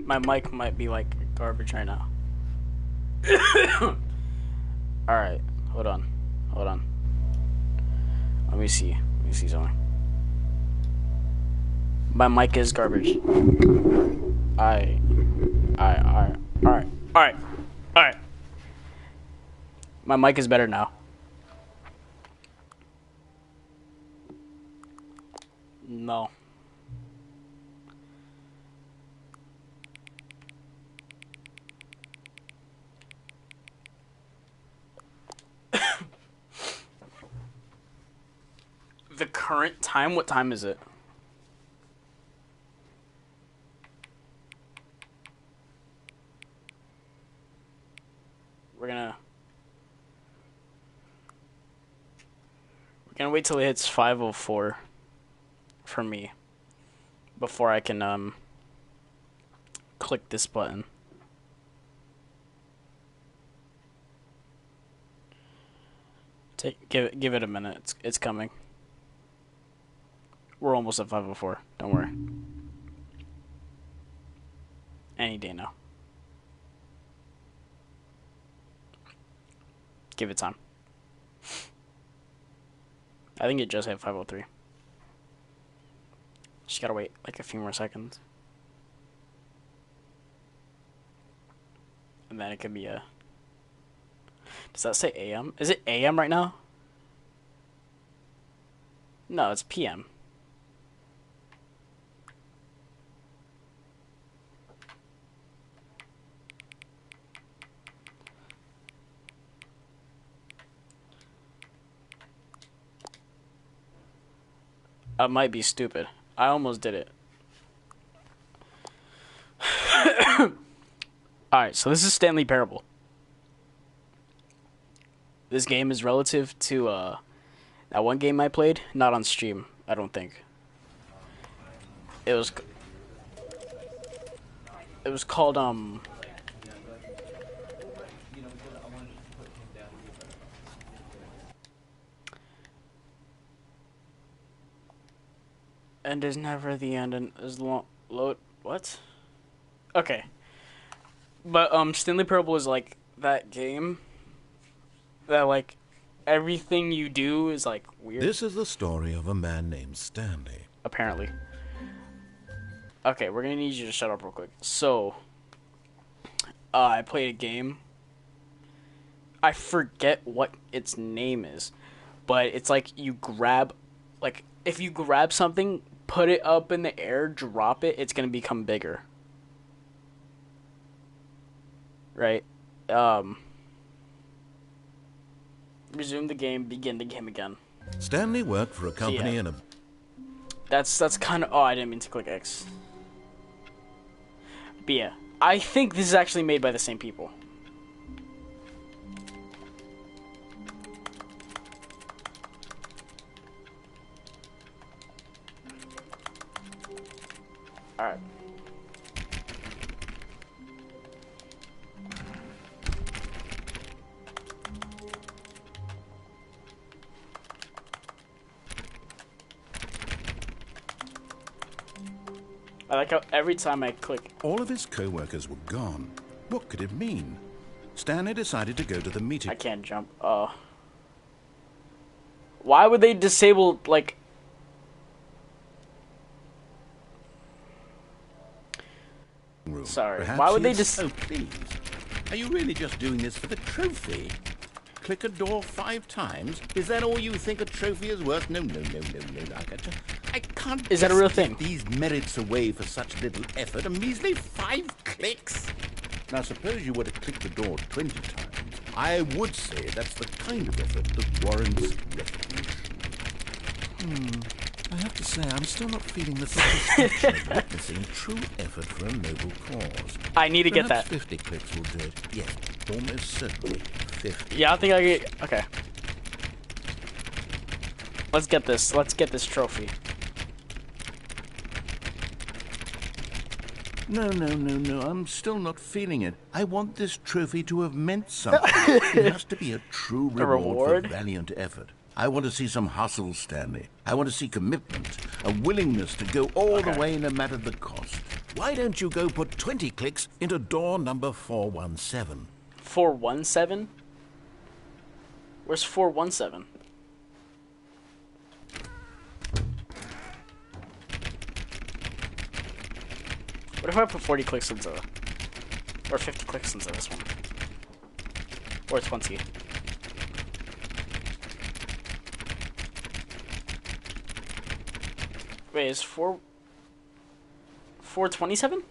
My mic might be like garbage right now. Alright, hold on. Let me see something. My mic is garbage. Alright. My mic is better now. No. The current time? What time is it? We're gonna wait till it hits 5:04 for me before I can click this button. Give it a minute. It's coming. We're almost at 5:04. Don't worry. Any day now. Give it time. I think it just hit 5:03. Just gotta wait like a few more seconds. And then it could be a... Does that say AM? Is it AM right now? No, it's PM. I might be stupid. I almost did it. Alright, so this is Stanley Parable. This game is relative to that one game I played. Not on stream, I don't think. It was called End is never the end, and as long load what? Okay, but Stanley Parable is like that game that like everything you do is like weird. This is the story of a man named Stanley. Apparently. Okay, we're gonna need you to shut up real quick. So, I played a game. I forget what its name is, but it's like you grab, like if you grab something, put it up in the air, drop it, it's gonna become bigger. Right? Resume the game, begin the game again. Stanley worked for a company in a... That's kind of... Oh, I didn't mean to click X. But yeah, I think this is actually made by the same people. Alright. I like how every time I click... All of his co-workers were gone. What could it mean? Stanley decided to go to the meeting... I can't jump. Why would they disable, like... room. Sorry. Perhaps Why would they Oh, please. Are you really just doing this for the trophy? Click a door 5 times? Is that all you think a trophy is worth? No. I can't... Is that a real thing? These merits away for such little effort. A measly 5 clicks. Now, suppose you were to click the door 20 times. I would say that's the kind of effort that warrants recognition. I have to say, I'm still not feeling the satisfaction of witnessing true effort for a noble cause. I need to get that. 50 clicks will do it. Yes, almost certainly 50. Yeah, I think I get... Okay. Let's get this. Let's get this trophy. No. I'm still not feeling it. I want this trophy to have meant something. It has to be a true reward for valiant effort. I want to see some hustle, Stanley. I want to see commitment, a willingness to go all the way no matter the cost. Why don't you go put 20 clicks into door number 417? 417? Where's 417? What if I put 40 clicks into... Or 50 clicks into this one? Or 20? Wait, is 427?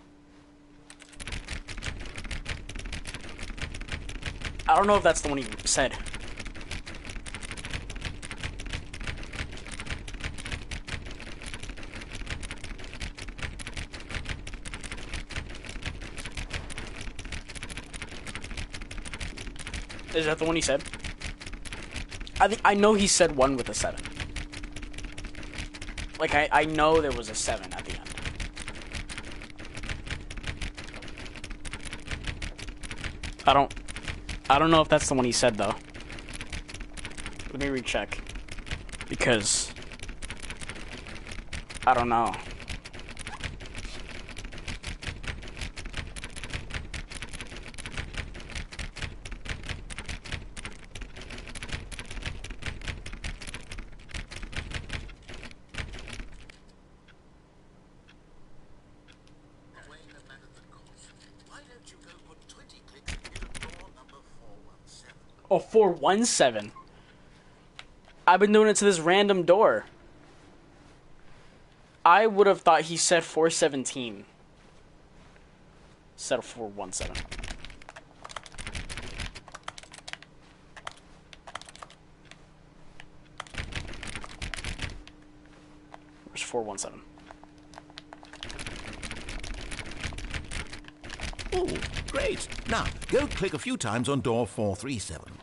I don't know if that's the one he said. Is that the one he said? I know he said one with a 7. Like, I know there was a 7 at the end. I don't know if that's the one he said, though. Let me recheck. Because... I don't know. Oh, 417. I've been doing it to this random door. I would have thought he said 417 instead of 417. Where's 417? Oh, great. Now, go click a few times on door 437.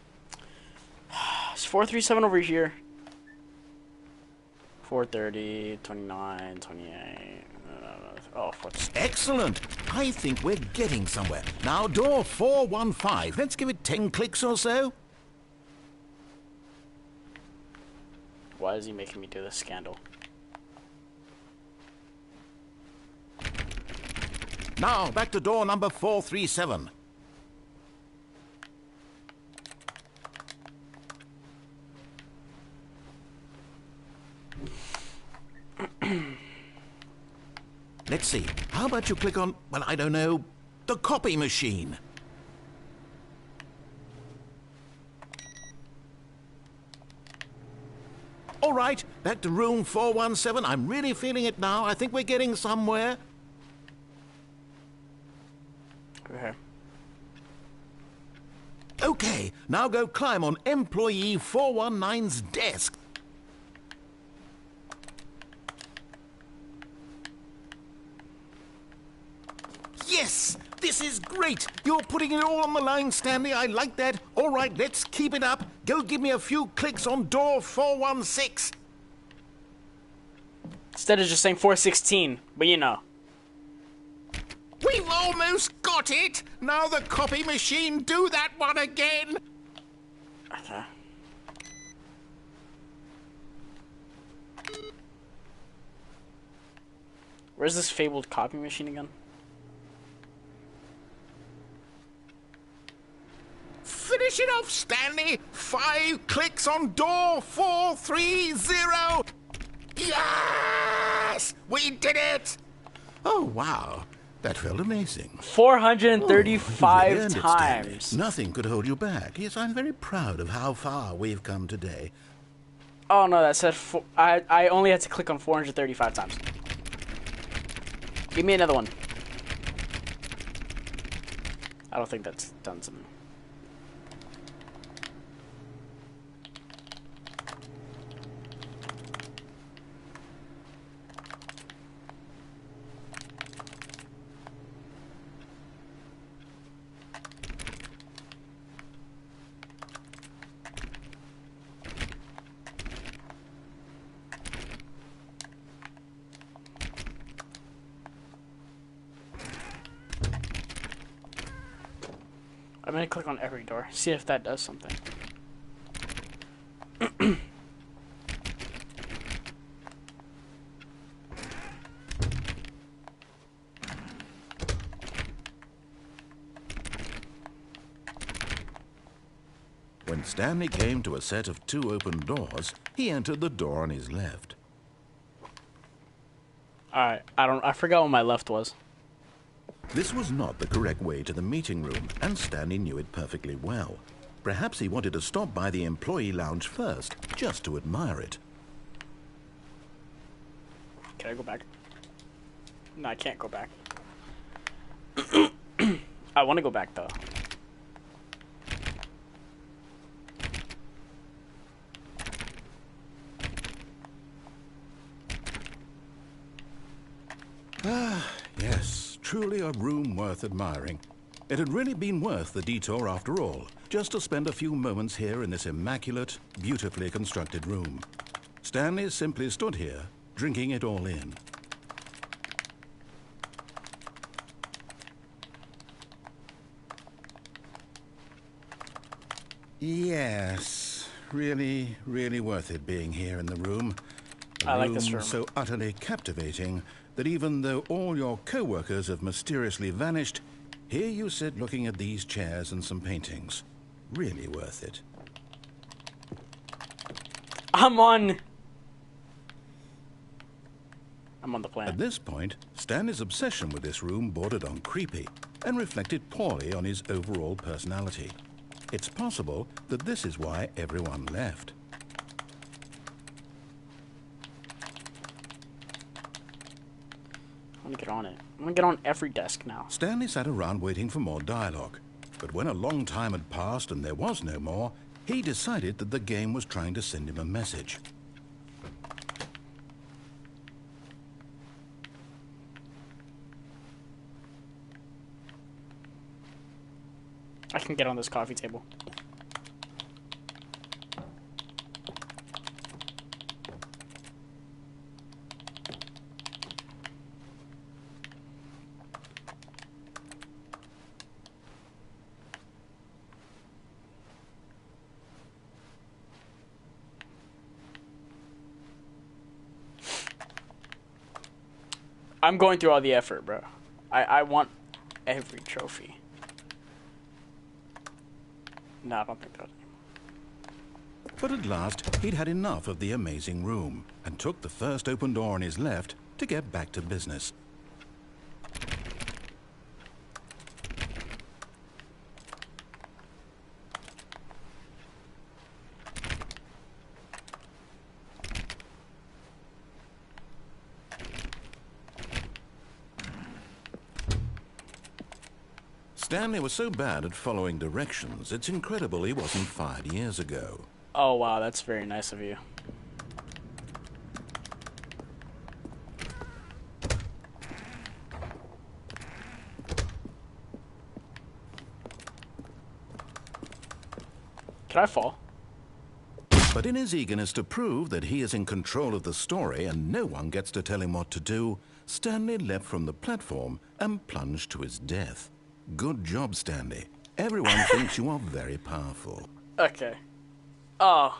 Is 437 over here? 430, 29, 28. Oh, 437. Excellent. I think we're getting somewhere. Now, door 415. Let's give it 10 clicks or so. Why is he making me do this scandal? Now, back to door number 437. Let's see. How about you click on, well, I don't know, the copy machine? All right, back to room 417. I'm really feeling it now. I think we're getting somewhere. Okay. Okay, now go climb on employee 419's desk. Yes, this is great. You're putting it all on the line, Stanley. I like that. All right, let's keep it up. Go give me a few clicks on door 416. Instead of just saying 416, but you know. We've almost got it. Now the copy machine, do that one again. Okay. Where's this fabled copy machine again? Finish it off, Stanley. 5 clicks on door 430. Yes! We did it! Oh, wow. That felt amazing. 435 you earned it, times. Stanley. Nothing could hold you back. Yes, I'm very proud of how far we've come today. Oh no, that said I only had to click on 435 times. Give me another one. I don't think that's done something. I'm gonna click on every door, see if that does something. When Stanley came to a set of 2 open doors, he entered the door on his left. Alright, I forgot what my left was. This was not the correct way to the meeting room, and Stanley knew it perfectly well. Perhaps he wanted to stop by the employee lounge first, just to admire it. Can I go back? No, I can't go back. I want to go back, though. Yes, truly a room worth admiring. It had really been worth the detour after all, just to spend a few moments here in this immaculate, beautifully constructed room. Stanley simply stood here, drinking it all in. Yes, really, really worth it being here in the room. I like this room. So utterly captivating that even though all your co-workers have mysteriously vanished, here you sit looking at these chairs and some paintings. Really worth it. I'm on the At planet. this point, Stanley's obsession with this room bordered on creepy and reflected poorly on his overall personality. It's possible that this is why everyone left. I want to get on it. I want to get on every desk now. Stanley sat around waiting for more dialogue. But when a long time had passed and there was no more, he decided that the game was trying to send him a message. I can get on this coffee table. I'm going through all the effort, bro. I want every trophy. No, I don't think that. But at last, he'd had enough of the amazing room and took the first open door on his left to get back to business. Stanley was so bad at following directions, it's incredible he wasn't fired years ago. Oh, wow, that's very nice of you. Can I fall? But in his eagerness to prove that he is in control of the story and no one gets to tell him what to do, Stanley leapt from the platform and plunged to his death. Good job, Stanley. Everyone thinks you are very powerful. Okay. Oh.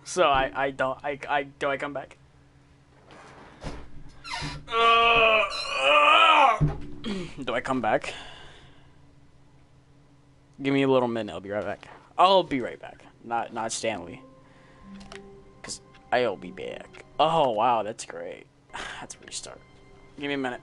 So do I come back? Do I come back? Give me a little minute, I'll be right back. I'll be right back. Not Stanley. Cause I'll be back. Oh wow, that's great. Let's restart. Give me a minute.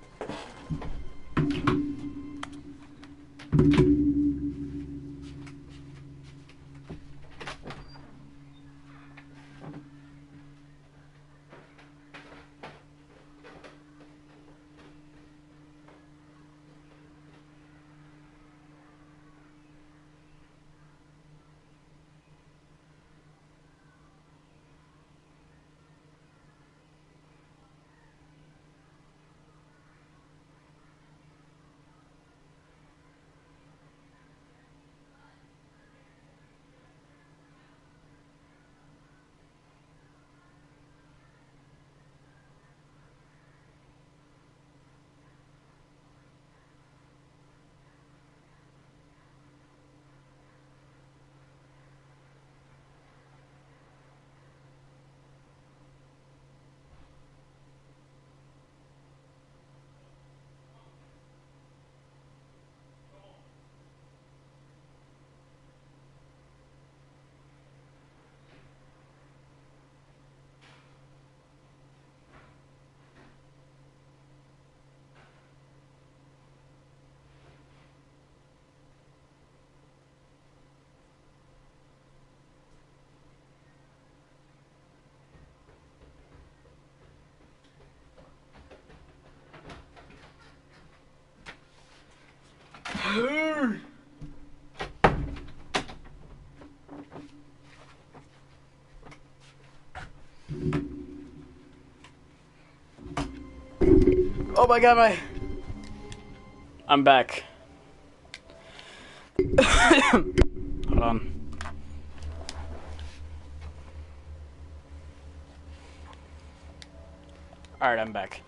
Oh my god, I'm back. Hold on. Alright, I'm back.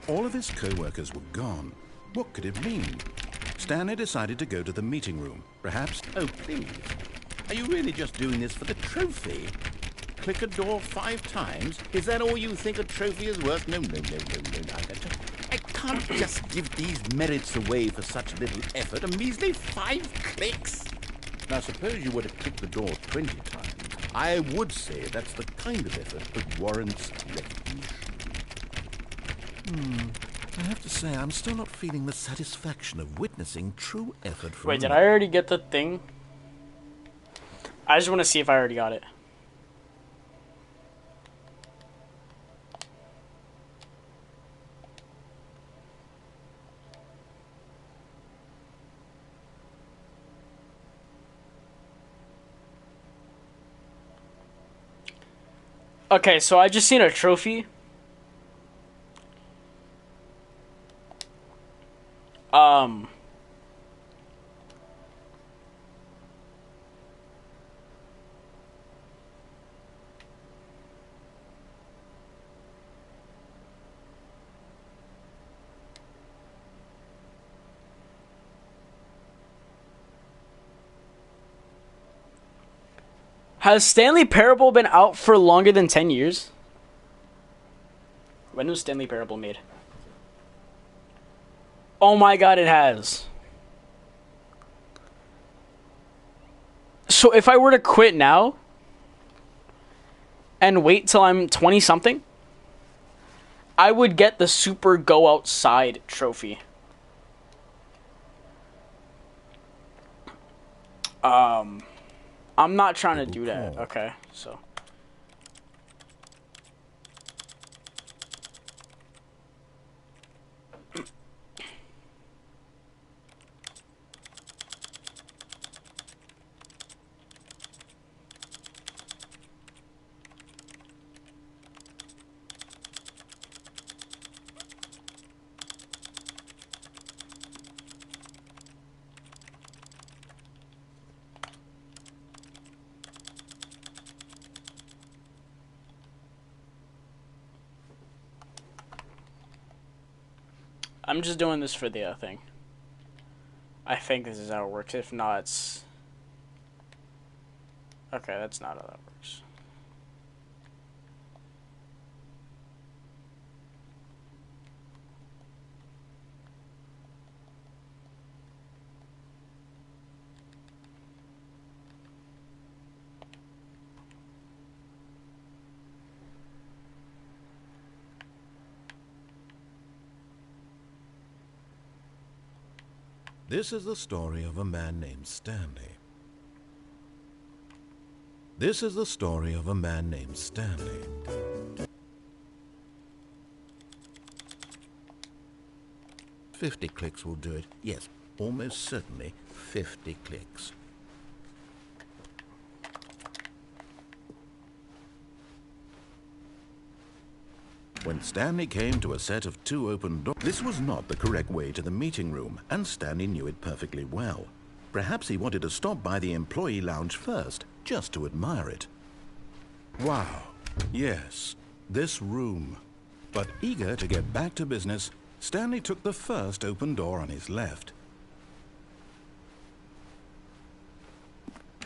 All of his co-workers were gone. What could it mean? Stanley decided to go to the meeting room. Perhaps... Oh, please. Are you really just doing this for the trophy? Click a door 5 times? Is that all you think a trophy is worth? No. I can't just give these merits away for such little effort. A measly 5 clicks. Now, suppose you were to click the door 20 times. I would say that's the kind of effort that warrants recognition. I have to say, I'm still not feeling the satisfaction of witnessing true effort from... Wait, did I already get the thing? I just want to see if I already got it. Okay, so I just seen a trophy. Has Stanley Parable been out for longer than 10 years? When was Stanley Parable made? Oh my god, it has. So if I were to quit now and wait till I'm 20 something, I would get the Super Go Outside trophy. I'm not trying to do that. Okay, so. I'm just doing this for the thing. I think this is how it works. If not, it's... Okay, that's not how that works. This is the story of a man named Stanley. This is the story of a man named Stanley. "50 clicks will do it. Yes, almost certainly 50 clicks. When Stanley came to a set of 2 open doors, this was not the correct way to the meeting room, and Stanley knew it perfectly well. Perhaps he wanted to stop by the employee lounge first, just to admire it. Wow, yes, this room. But eager to get back to business, Stanley took the first open door on his left.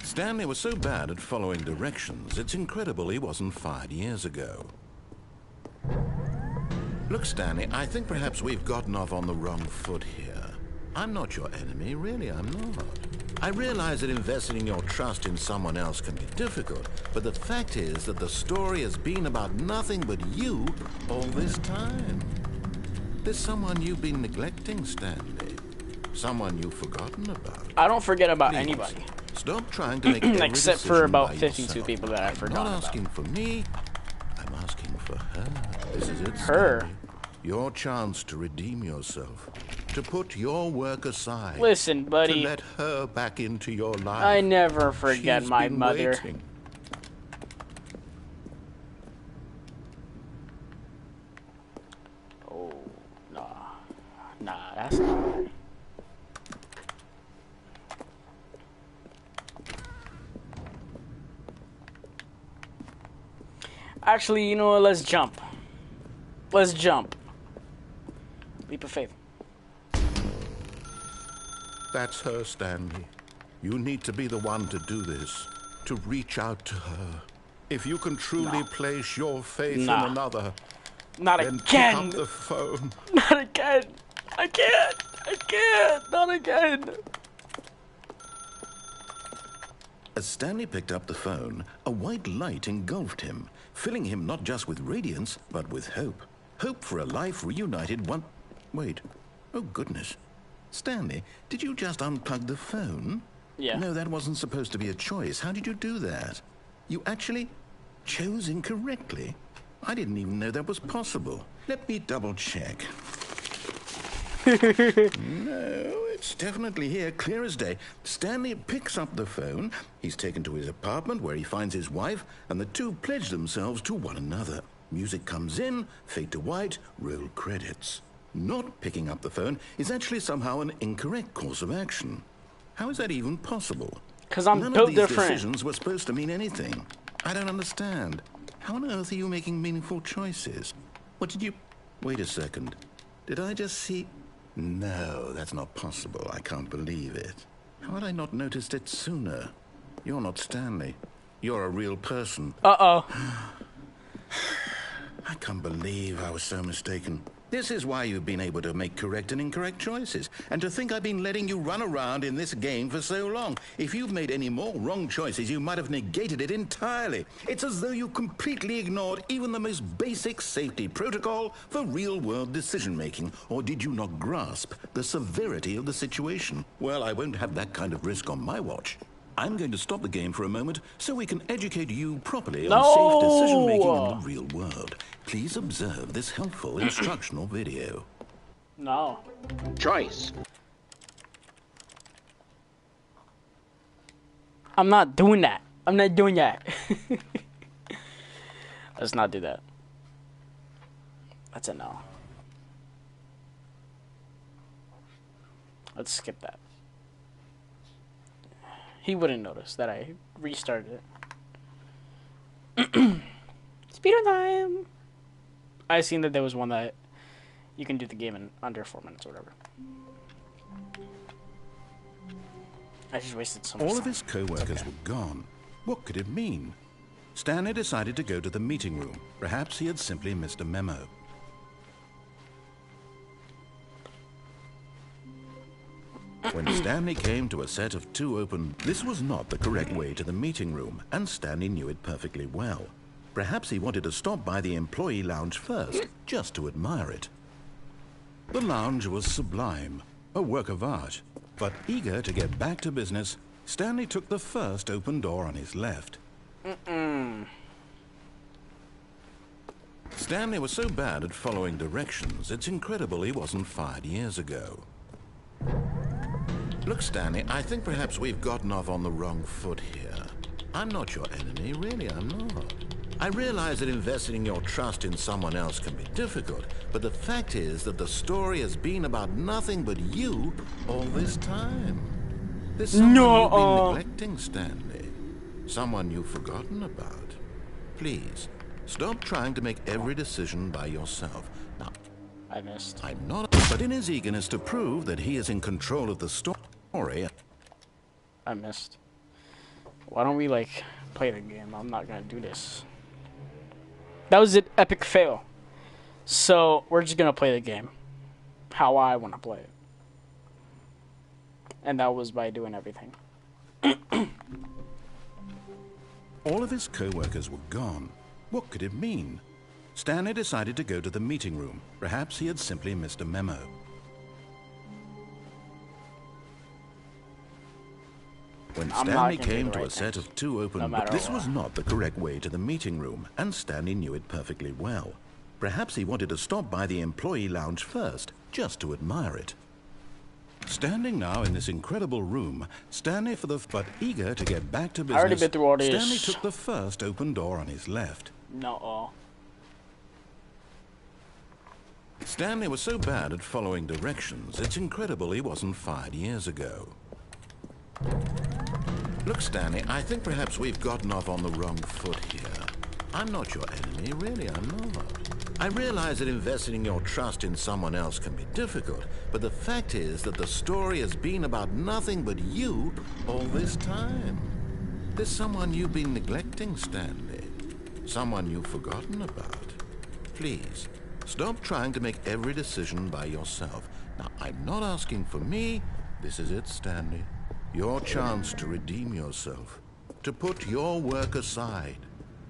Stanley was so bad at following directions, it's incredible he wasn't fired years ago. Look, Stanley, I think perhaps we've gotten off on the wrong foot here. I'm not your enemy, really, I'm not. I realize that investing in your trust in someone else can be difficult, but the fact is that the story has been about nothing but you all this time. There's someone you've been neglecting, Stanley. Someone you've forgotten about. I don't forget about Please, anybody. Stop trying to make every Except for decision about by 52 yourself. people that I forgot I'm not asking about. for me, I'm asking for her. This is it, Her? Stanley. Your chance to redeem yourself. To to put your work aside. Listen, buddy. To let her back into your life. I never forget She's my been mother. waiting. Oh, nah. Nah, that's not right. Actually, you know what? Let's jump. Let's jump. Leap of faith. That's her, Stanley. You need to be the one to do this, to reach out to her. If you can truly place your faith in another, not then again. pick up the phone. Not again. I can't. I can't. Not again. As Stanley picked up the phone, a white light engulfed him, filling him not just with radiance, but with hope. Hope for a life reunited one... Wait. Oh, goodness. Stanley, did you just unplug the phone? Yeah. No, that wasn't supposed to be a choice. How did you do that? You actually chose incorrectly? I didn't even know that was possible. Let me double check. No, it's definitely here, clear as day. Stanley picks up the phone. He's taken to his apartment where he finds his wife, and the two pledge themselves to one another. Music comes in, fade to white, roll credits. Not picking up the phone is actually somehow an incorrect course of action. How is that even possible? Because I'm None built of these different. decisions were supposed to mean anything. I don't understand. How on earth are you making meaningful choices? What did you... Wait a second. Did I just see... No, that's not possible. I can't believe it. How had I not noticed it sooner? You're not Stanley. You're a real person. Uh-oh. I can't believe I was so mistaken. This is why you've been able to make correct and incorrect choices. And to think I've been letting you run around in this game for so long. If you've made any more wrong choices, you might have negated it entirely. It's as though you completely ignored even the most basic safety protocol for real-world decision-making. Or did you not grasp the severity of the situation? Well, I won't have that kind of risk on my watch. I'm going to stop the game for a moment so we can educate you properly on safe decision-making in the real world. Please observe this helpful instructional video. No. Choice. I'm not doing that. I'm not doing that. Let's not do that. That's a no. Let's skip that. He wouldn't notice that I restarted it. Speeder time! I seen that there was one that you can do the game in under 4 minutes or whatever. I just wasted so much time. All of his co-workers were gone. What could it mean? Stanley decided to go to the meeting room. Perhaps he had simply missed a memo. When Stanley came to a set of two open... This was not the correct way to the meeting room, and Stanley knew it perfectly well. Perhaps he wanted to stop by the employee lounge first, just to admire it. The lounge was sublime, a work of art. But eager to get back to business, Stanley took the first open door on his left. Stanley was so bad at following directions, it's incredible he wasn't fired years ago. Look, Stanley, I think perhaps we've gotten off on the wrong foot here. I'm not your enemy, really, I'm not. I realize that investing your trust in someone else can be difficult, but the fact is that the story has been about nothing but you all this time. There's someone you've been neglecting, Stanley. Someone you've forgotten about. Please, stop trying to make every decision by yourself. Now, I missed. I'm not... But in his eagerness to prove that he is in control of the story... I missed. Why don't we, like, play the game? I'm not gonna do this. That was an epic fail. So, we're just gonna play the game. How I want to play it. And that was by doing everything. All of his co-workers were gone. What could it mean? Stanley decided to go to the meeting room. Perhaps he had simply missed a memo. When Stanley came to a set of two open... This was not the correct way to the meeting room, and Stanley knew it perfectly well. Perhaps he wanted to stop by the employee lounge first, just to admire it. Standing now in this incredible room, Stanley but eager to get back to business, I already been through all this. Stanley took the first open door on his left. No. Stanley was so bad at following directions, it's incredible he wasn't fired years ago. Look, Stanley, I think perhaps we've gotten off on the wrong foot here. I'm not your enemy, really, I'm not. I realize that investing your trust in someone else can be difficult, but the fact is that the story has been about nothing but you all this time. There's someone you've been neglecting, Stanley. Someone you've forgotten about. Please, stop trying to make every decision by yourself. Now, I'm not asking for me. This is it, Stanley. Your chance to redeem yourself. To put your work aside.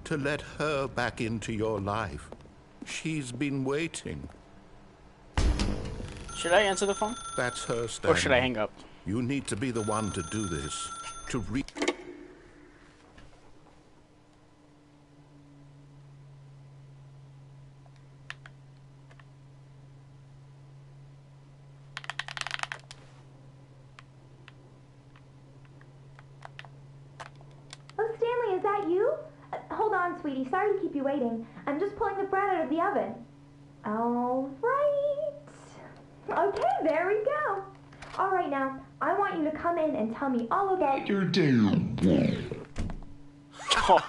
To let her back into your life. She's been waiting. Should I answer the phone? That's her, Stanley. Or should I hang up? You need to be the one to do this. To Oh, Stanley, is that you? Hold on, sweetie. Sorry to keep you waiting. I'm just pulling the bread out of the oven. All right. Okay, there we go. All right, now, I want you to come in and tell me all about your day. Oh.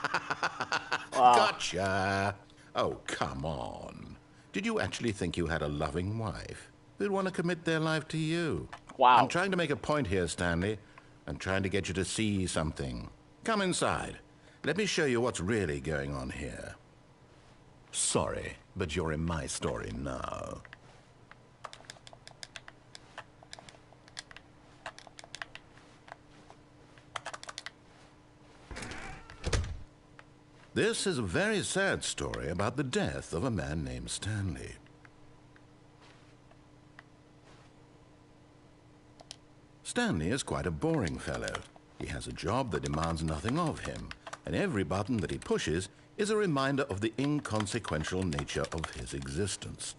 Wow. Gotcha. Oh, come on. Did you actually think you had a loving wife who'd want to commit their life to you? Wow. I'm trying to make a point here, Stanley. I'm trying to get you to see something. Come inside. Let me show you what's really going on here. Sorry, but you're in my story now. This is a very sad story about the death of a man named Stanley. Stanley is quite a boring fellow. He has a job that demands nothing of him, and every button that he pushes is a reminder of the inconsequential nature of his existence.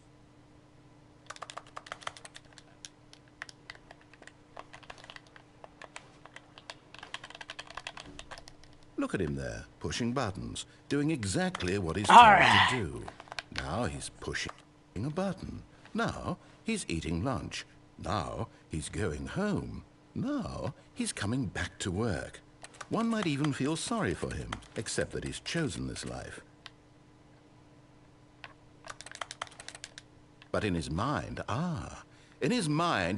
Look at him there, pushing buttons, doing exactly what he's told to do. Now he's pushing a button. Now he's eating lunch. Now he's going home. Now he's coming back to work. One might even feel sorry for him, except that he's chosen this life. But in his mind,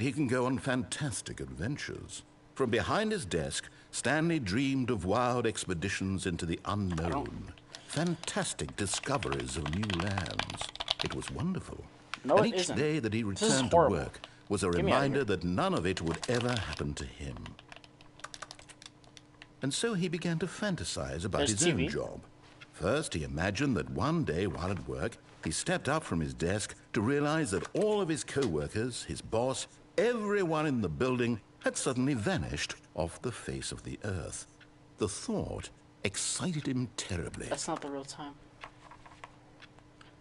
he can go on fantastic adventures. From behind his desk, Stanley dreamed of wild expeditions into the unknown, fantastic discoveries of new lands. It was wonderful. No, and it each isn't. day that he This is returned to horrible. work was a Get me out of reminder here. that none of it would ever happen to him. And so he began to fantasize about There's his TV. own job. First, he imagined that one day while at work, he stepped up from his desk to realize that all of his co-workers, his boss, everyone in the building had suddenly vanished off the face of the earth. The thought excited him terribly. That's not the real time.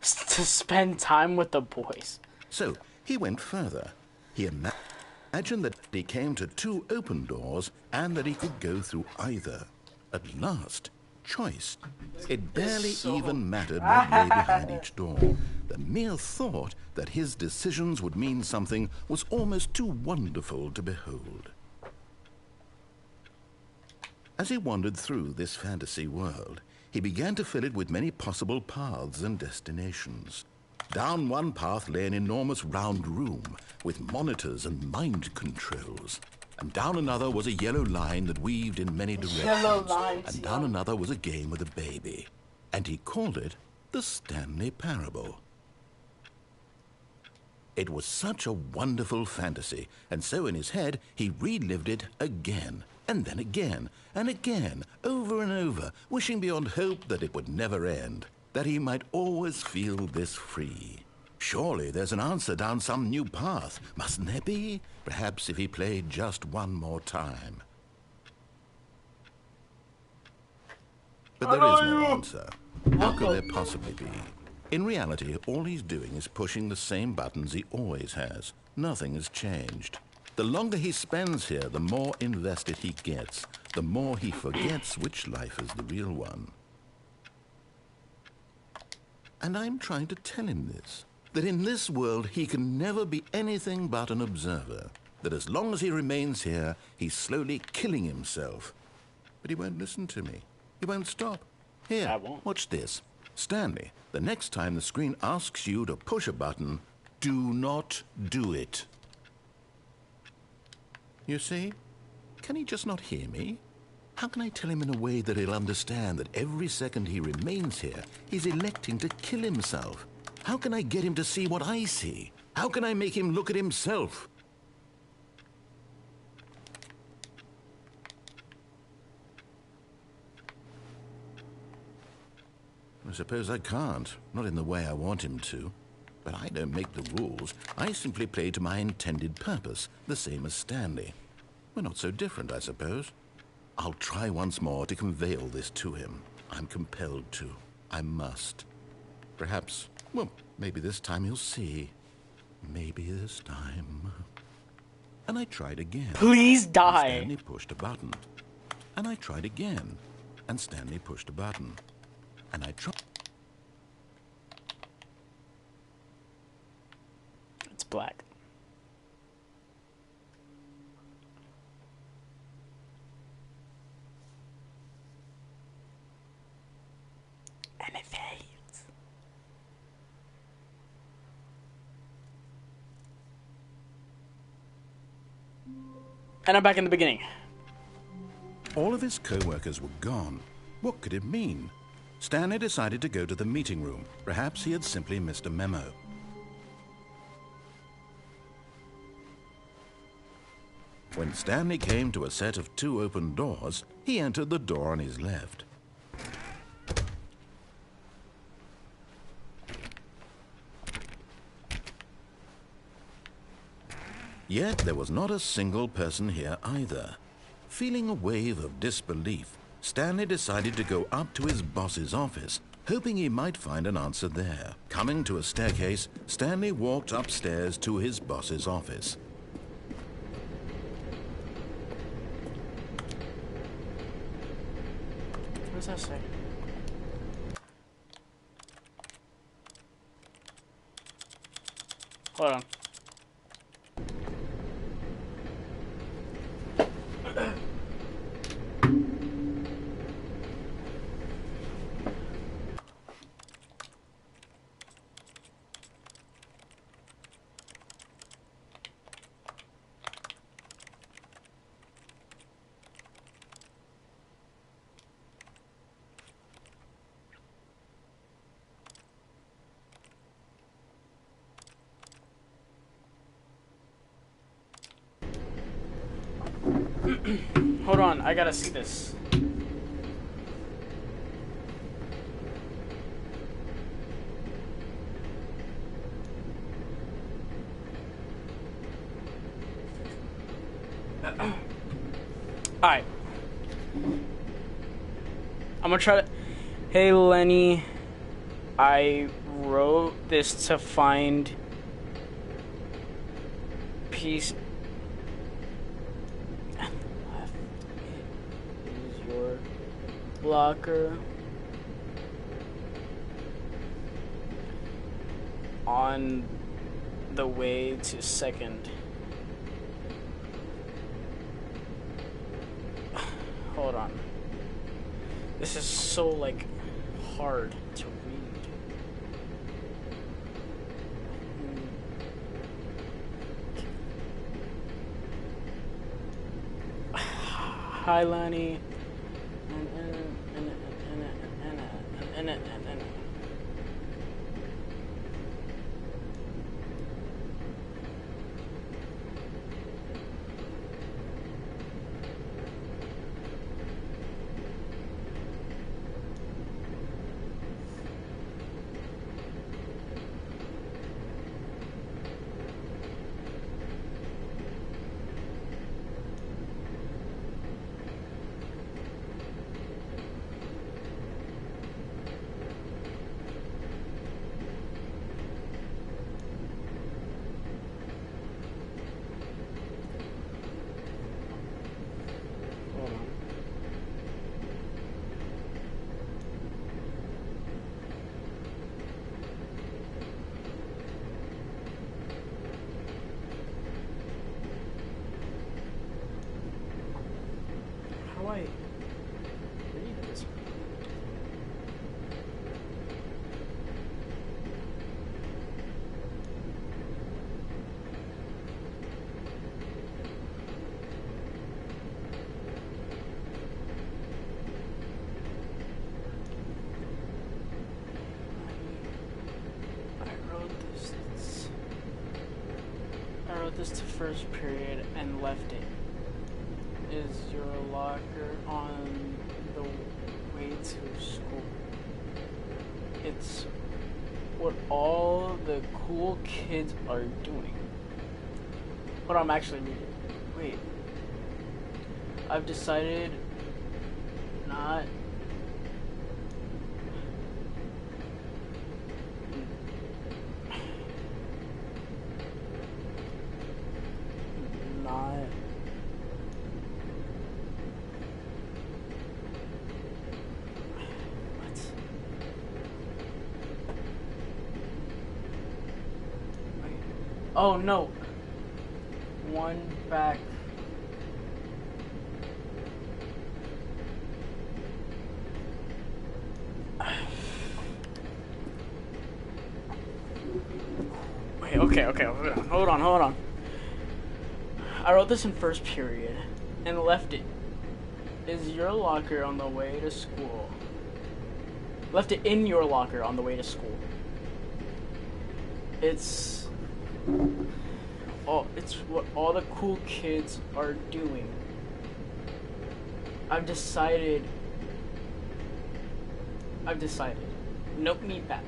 To spend time with the boys. So he went further. He imagined that he came to two open doors and that he could go through either. At last, choice. It barely even mattered what lay behind each door. The mere thought that his decisions would mean something was almost too wonderful to behold. As he wandered through this fantasy world, he began to fill it with many possible paths and destinations. Down one path lay an enormous round room with monitors and mind controls. And down another was a yellow line that weaved in many directions. Yellow lines, And down another was a game with a baby. And he called it the Stanley Parable. It was such a wonderful fantasy, and so in his head he relived it again, and then again, and again, over and over, wishing beyond hope that it would never end, that he might always feel this free. Surely there's an answer down some new path, mustn't there be? Perhaps if he played just one more time. But there is no answer. How could there possibly be? In reality, all he's doing is pushing the same buttons he always has. Nothing has changed. The longer he spends here, the more invested he gets, the more he forgets which life is the real one. And I'm trying to tell him this, that in this world he can never be anything but an observer, that as long as he remains here, he's slowly killing himself. But he won't listen to me. He won't stop. Here, I won't. watch this. Stanley, the next time the screen asks you to push a button, do not do it. You see? Can he just not hear me? How can I tell him in a way that he'll understand that every second he remains here, he's electing to kill himself? How can I get him to see what I see? How can I make him look at himself? I suppose I can't, not in the way I want him to. But I don't make the rules. I simply play to my intended purpose, the same as Stanley. We're not so different, I suppose. I'll try once more to convey all this to him. I'm compelled to. I must. Perhaps, well, maybe this time he'll see. Maybe this time. And I tried again. Please And die. Stanley pushed a button. And I tried again. And Stanley pushed a button. And I tried. It's black. And it fades. And I'm back in the beginning. All of his co-workers were gone. What could it mean? Stanley decided to go to the meeting room. Perhaps he had simply missed a memo. When Stanley came to a set of 2 open doors, he entered the door on his left. Yet there was not a single person here either. Feeling a wave of disbelief, Stanley decided to go up to his boss's office, hoping he might find an answer there. Coming to a staircase, Stanley walked upstairs to his boss's office. What does that say? Hold on. Hold on, I gotta see this. Alright. I'm gonna try to... Hey Lenny, I wrote this to find peace. Is your blocker on the way to second? Hold on. This is so, like, hard to read. Hi, Lenny. do I read this? I wrote this to first period and left it. Is your locker on the way to school? It's what all the cool kids are doing. Hold on, I'm actually reading. Wait. I've decided not. Not. What? Wait. Oh no. One back. Wait, okay, hold on. I wrote this in first period and left it. Is your locker on the way to school? Left it in your locker on the way to school. It's what all the cool kids are doing. I've decided. Nope, me back.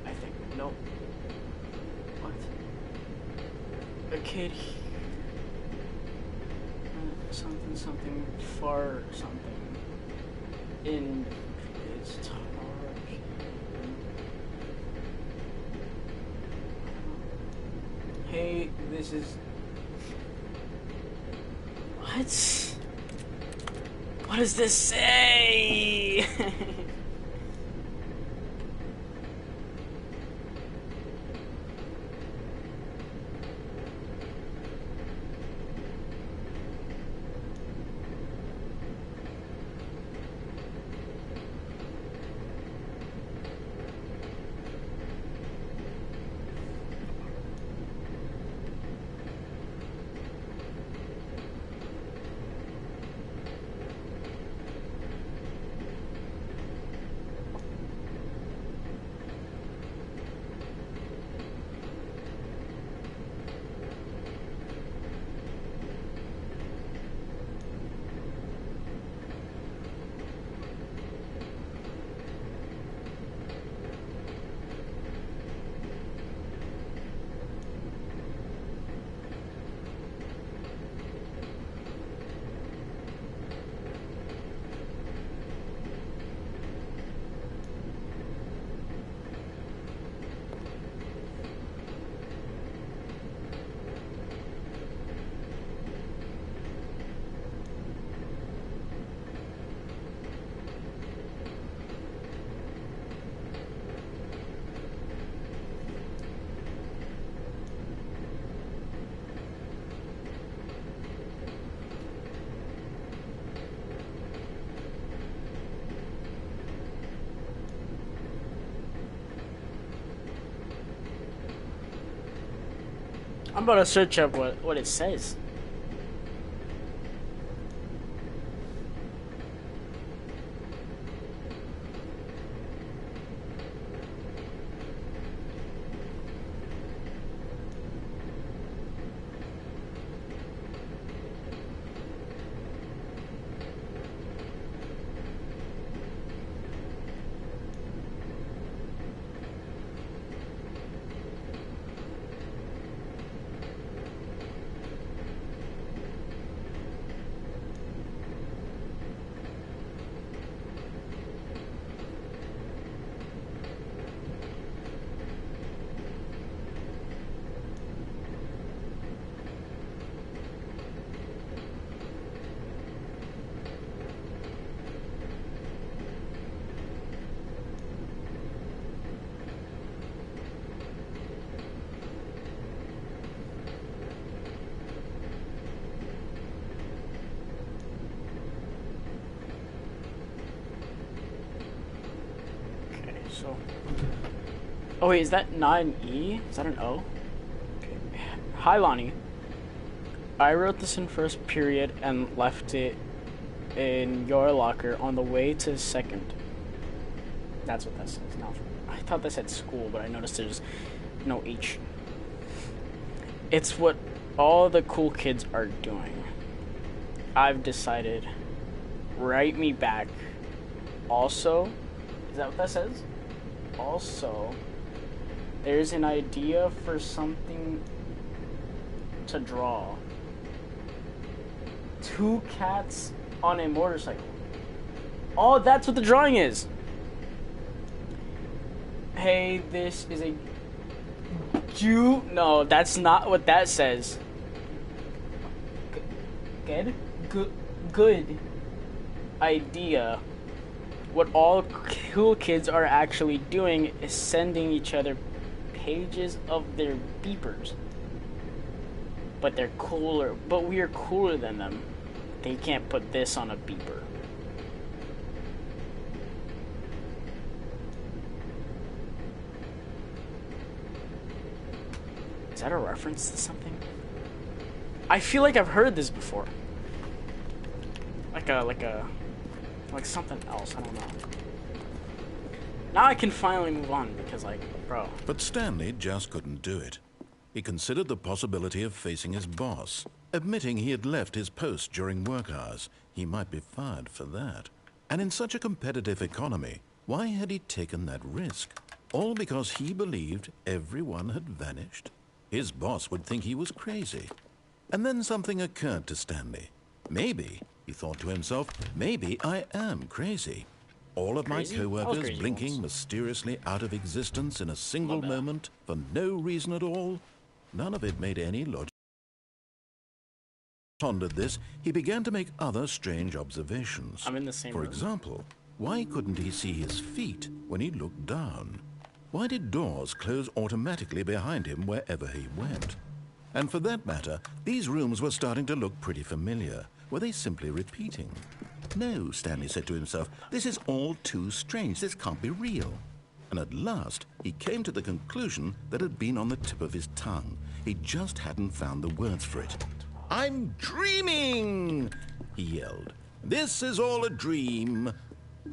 I think. Nope. What? A kid. Something far something. In its target. Hey, this is. What? What does this say? I'm about to search up what it says. So. Oh wait, is that not an E? Is that an O? Okay. Hi Lonnie. I wrote this in first period and left it in your locker on the way to second. That's what that says. Now, I thought that said school, but I noticed there's no H. It's what all the cool kids are doing. I've decided. Write me back. Also, is that what that says? Also, there's an idea for something to draw. 2 cats on a motorcycle. Oh, that's what the drawing is. Hey, this is a No, that's not what that says. Good idea. What all cool kids are actually doing is sending each other pages of their beepers. But they're cooler. But we are cooler than them. They can't put this on a beeper. Is that a reference to something? I feel like I've heard this before. Like something else, I don't know. Now I can finally move on because, like, bro. But Stanley just couldn't do it. He considered the possibility of facing his boss, admitting he had left his post during work hours. He might be fired for that. And in such a competitive economy, why had he taken that risk? All because he believed everyone had vanished? His boss would think he was crazy. And then something occurred to Stanley. Maybe, he thought to himself, maybe I am crazy. All of my co-workers blinking mysteriously out of existence in a single moment for no reason at all. None of it made any logic. Pondered this, he began to make other strange observations. I'm in the same For room. example, why couldn't he see his feet when he looked down? Why did doors close automatically behind him wherever he went? And for that matter, these rooms were starting to look pretty familiar. Were they simply repeating? No, Stanley said to himself, this is all too strange. This can't be real. And at last, he came to the conclusion that had been on the tip of his tongue. He just hadn't found the words for it. I'm dreaming, he yelled. This is all a dream.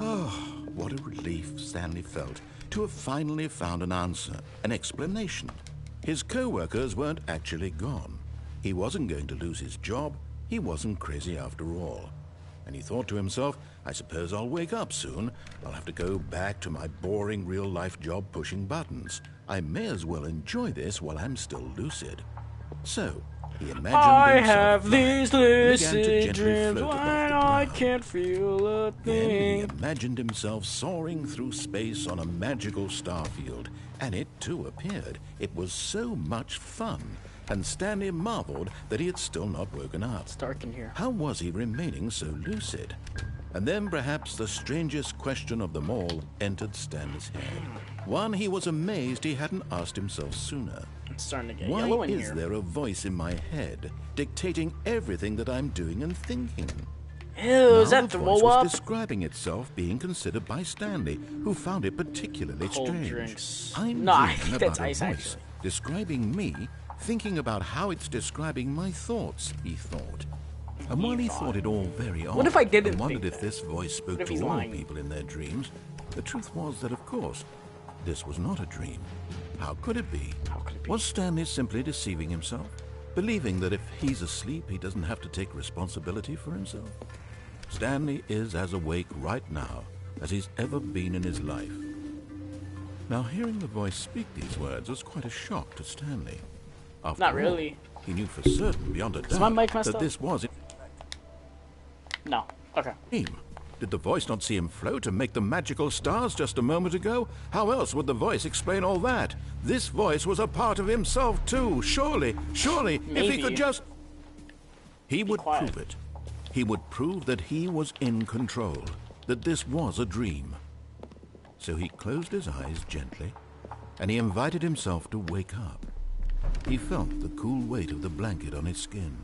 Oh, what a relief Stanley felt to have finally found an answer, an explanation. His co-workers weren't actually gone. He wasn't going to lose his job. He wasn't crazy after all. And he thought to himself, I suppose I'll wake up soon. I'll have to go back to my boring real-life job pushing buttons. I may as well enjoy this while I'm still lucid. So, he imagined I himself have flying, these began to lucid gently dreams float when above the I ground. can't feel a Then he thing. imagined himself soaring through space on a magical starfield, and it too appeared. It was so much fun, and Stanley marveled that he had still not woken up. It's dark in here. How was he remaining so lucid? And then perhaps the strangest question of them all entered Stanley's head. One he was amazed he hadn't asked himself sooner. It's starting to get Why yellow in is here. there a voice in my head dictating everything that I'm doing and thinking? Ew, Now is that the throw voice up? was describing itself being considered by Stanley, who found it particularly Cold strange. drinks. I'm No, I dreaming think about that's a ice, voice actually. describing me, thinking about how it's describing my thoughts, he thought. And while he thought it all very odd, What if I didn't and wondered think if this voice spoke What if he's to all lying? people in their dreams, the truth was that, of course, this was not a dream. How could it be? How could it be? Was Stanley simply deceiving himself? Believing that if he's asleep, he doesn't have to take responsibility for himself? Stanley is as awake right now as he's ever been in his life. Now, hearing the voice speak these words was quite a shock to Stanley. After Not all, really. he knew for certain, beyond a my doubt, mic messed that up? this was No. Okay. a dream. Did the voice not see him float and make the magical stars just a moment ago? How else would the voice explain all that? This voice was a part of himself too. Surely, if Maybe. he could just... He would quiet. prove it. He would prove that he was in control, that this was a dream. So he closed his eyes gently, and he invited himself to wake up. He felt the cool weight of the blanket on his skin,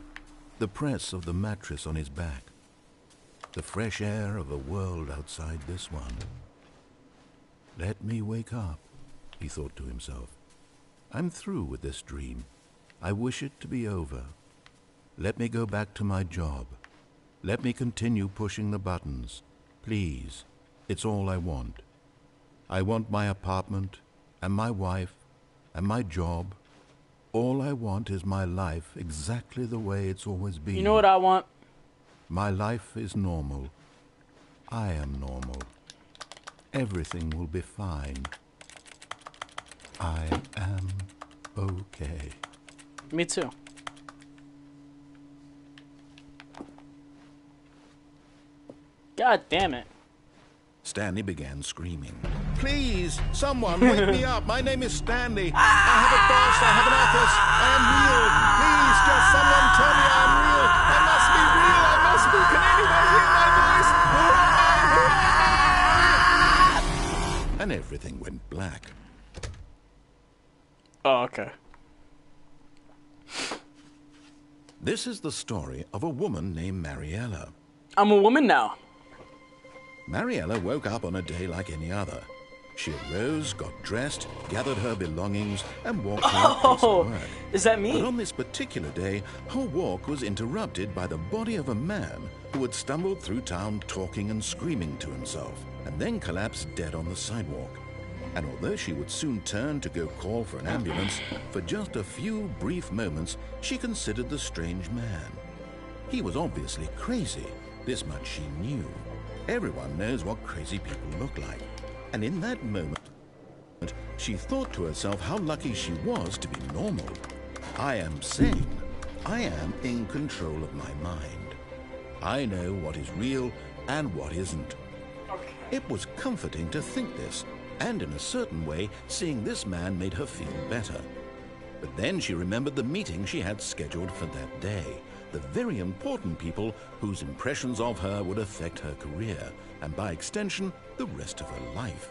the press of the mattress on his back, the fresh air of a world outside this one. Let me wake up, he thought to himself. I'm through with this dream. I wish it to be over. Let me go back to my job. Let me continue pushing the buttons. Please, it's all I want. I want my apartment, and my wife, and my job. All I want is my life exactly the way it's always been. You know what I want? My life is normal. I am normal. Everything will be fine. I am okay. Me too. God damn it. Stanley began screaming. Please, someone wake me up. My name is Stanley. I have a boss. I have an office. I am real. Please, just someone tell me I'm real. I must be real. I must be. Can anyone hear my voice? And everything went black. Oh, okay. This is the story of a woman named Mariella. I'm a woman now. Mariella woke up on a day like any other. She arose, got dressed, gathered her belongings, and walked to her place of work. Is that me? But on this particular day, her walk was interrupted by the body of a man who had stumbled through town talking and screaming to himself, and then collapsed dead on the sidewalk. And although she would soon turn to go call for an ambulance, for just a few brief moments, she considered the strange man. He was obviously crazy. This much she knew. Everyone knows what crazy people look like. And in that moment, she thought to herself how lucky she was to be normal. I am sane. I am in control of my mind. I know what is real and what isn't. Okay. It was comforting to think this, and in a certain way, seeing this man made her feel better. But then she remembered the meeting she had scheduled for that day. The very important people whose impressions of her would affect her career, and by extension, the rest of her life.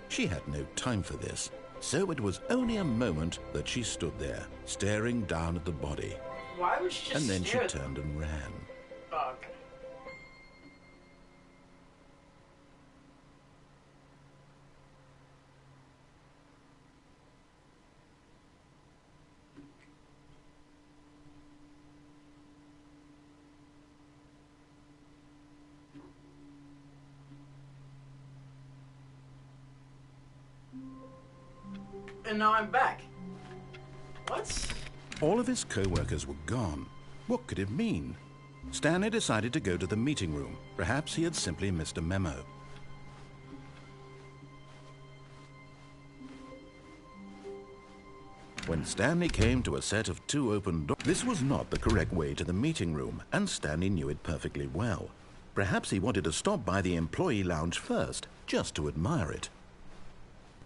She had no time for this, so it was only a moment that she stood there, staring down at the body. Why would she just And then she stare? turned and ran. Oh, okay. And now I'm back. What? All of his co-workers were gone. What could it mean? Stanley decided to go to the meeting room. Perhaps he had simply missed a memo. When Stanley came to a set of 2 open doors, this was not the correct way to the meeting room, and Stanley knew it perfectly well. Perhaps he wanted to stop by the employee lounge first, just to admire it.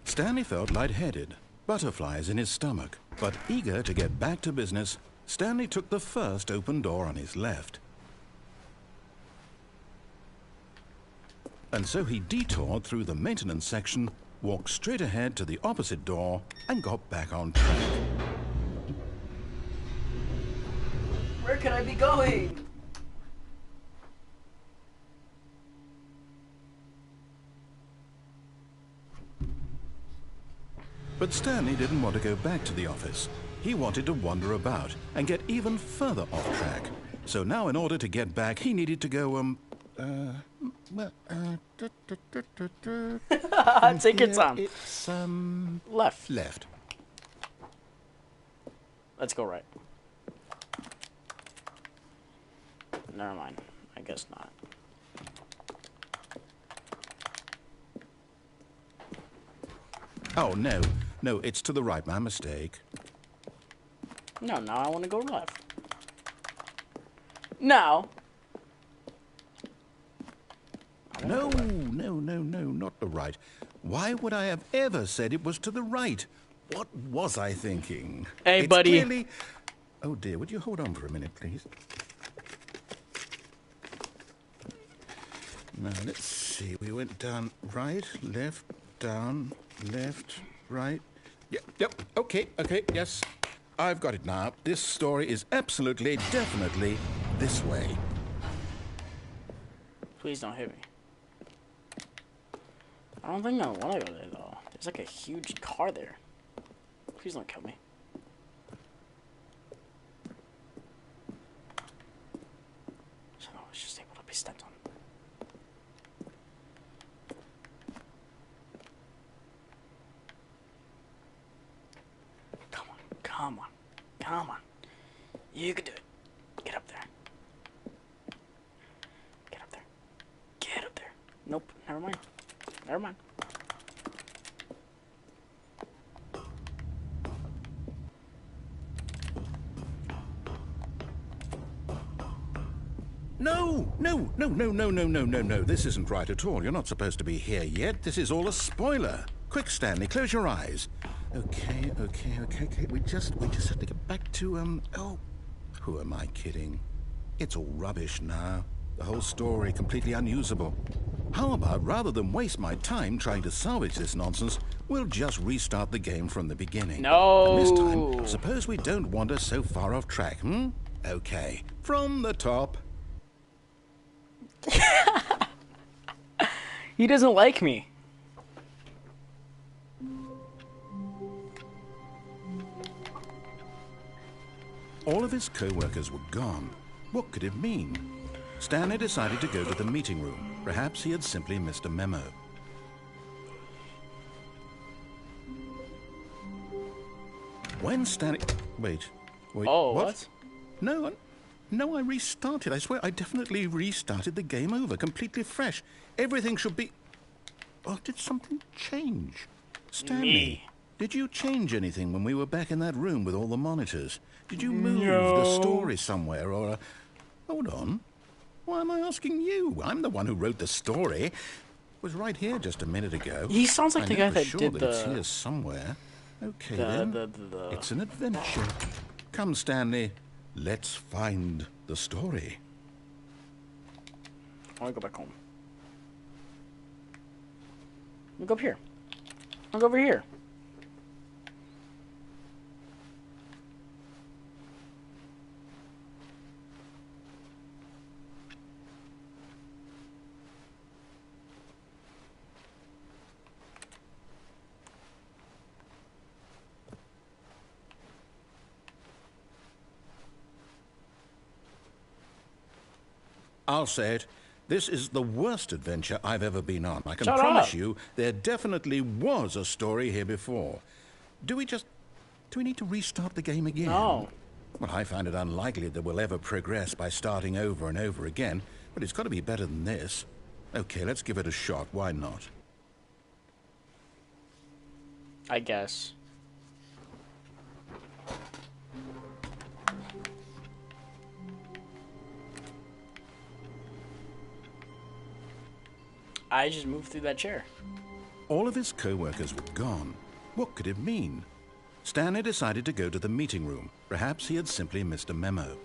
Stanley felt lightheaded, butterflies in his stomach, but eager to get back to business, Stanley took the first open door on his left. And so he detoured through the maintenance section, walked straight ahead to the opposite door, and got back on track. Where could I be going? But Stanley didn't want to go back to the office. He wanted to wander about and get even further off track. So now in order to get back, he needed to go, Take your time. It's, Left. left. Let's go right. Never mind. I guess not. Oh, no. No, it's to the right. My mistake. No, now I want to go left. Now. No, not the right. Why would I have ever said it was to the right? What was I thinking? Hey, It's buddy. Clearly... Oh, dear. Would you hold on for a minute, please? Now, let's see. We went down right, left, down, left, right. Yep. Okay, yes. I've got it now. This story is absolutely, definitely this way. Please don't hit me. I don't think I want to go there, though. There's like a huge car there. Please don't kill me. So I was just able to be stepped on. Come on, come on, come on. You can do it. Get up there. Get up there. Get up there. Nope, never mind. Never mind. No, no, no, no, no, no, no, no, no. This isn't right at all. You're not supposed to be here yet. This is all a spoiler. Quick, Stanley, close your eyes. Okay. We just have to get back to, oh, who am I kidding? It's all rubbish now. The whole story completely unusable. How about, rather than waste my time trying to salvage this nonsense, we'll just restart the game from the beginning. No. And this time, suppose we don't wander so far off track, hmm? Okay, from the top. He doesn't like me. All of his co-workers were gone. What could it mean? Stanley decided to go to the meeting room. Perhaps he had simply missed a memo. When Stanley... Wait. Oh, what? No, I restarted. I swear, I definitely restarted the game over, completely fresh. Everything should be... Oh, did something change? Stanley, Me. did you change anything when we were back in that room with all the monitors? Did you move the story somewhere, or... Hold on. Why am I asking you? I'm the one who wrote the story. It was right here just a minute ago. He sounds like the guy that sure did that the... It's here somewhere. Okay, then. It's an adventure. Come, Stanley. Let's find the story. I want to go back home. Look up here. Look over here. I'll say it. This is the worst adventure I've ever been on. I can Shut promise up. you there definitely was a story here before. Do we need to restart the game again? No. Well, I find it unlikely that we'll ever progress by starting over and over again, but it's got to be better than this. Okay, let's give it a shot. Why not? I guess. I just moved through that chair. All of his co-workers were gone. What could it mean? Stanley decided to go to the meeting room. Perhaps he had simply missed a memo.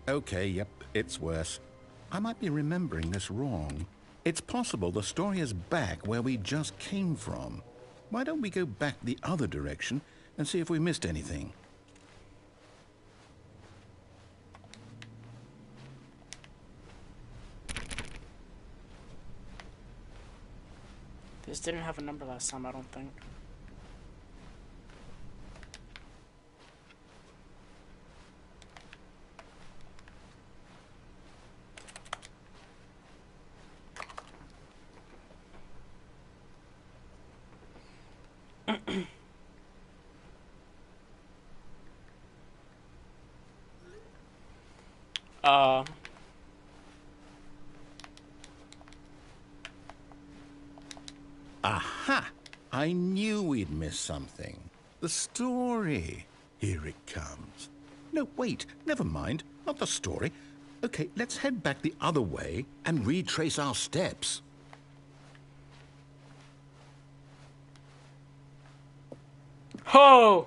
Okay, yep, it's worse. I might be remembering this wrong. It's possible the story is back where we just came from. Why don't we go back the other direction and see if we missed anything? This didn't have a number last time, I don't think. Uh, Aha! I knew we'd miss something. The story. Here it comes. No, wait, never mind. Not the story. Okay, let's head back the other way and retrace our steps. oh!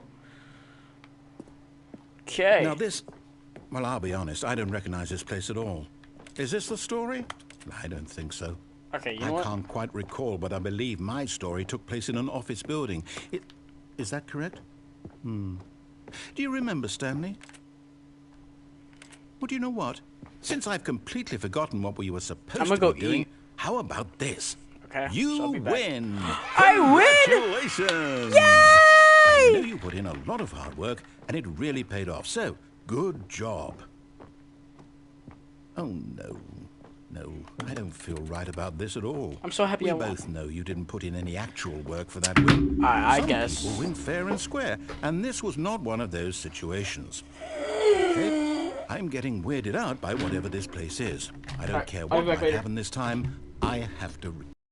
Okay. Now this Well, I'll be honest, I don't recognize this place at all. Is this the story? I don't think so. Okay, you know I what? can't quite recall, but I believe my story took place in an office building. Is that correct? Do you remember, Stanley? Well, do you know what? Since I've completely forgotten what we were supposed to go be doing, eat. how about this? Okay, so You I'll be back. win! I win! Congratulations! Yay! I know you put in a lot of hard work, and it really paid off. So, good job. Oh, no. No, I don't feel right about this at all. I'm so happy we I won. both know you didn't put in any actual work for that win. I Some guess. people win fair and square, and this was not one of those situations. Okay? I'm getting weirded out by whatever this place is. I don't care what I'll be back might later. happen this time. I have to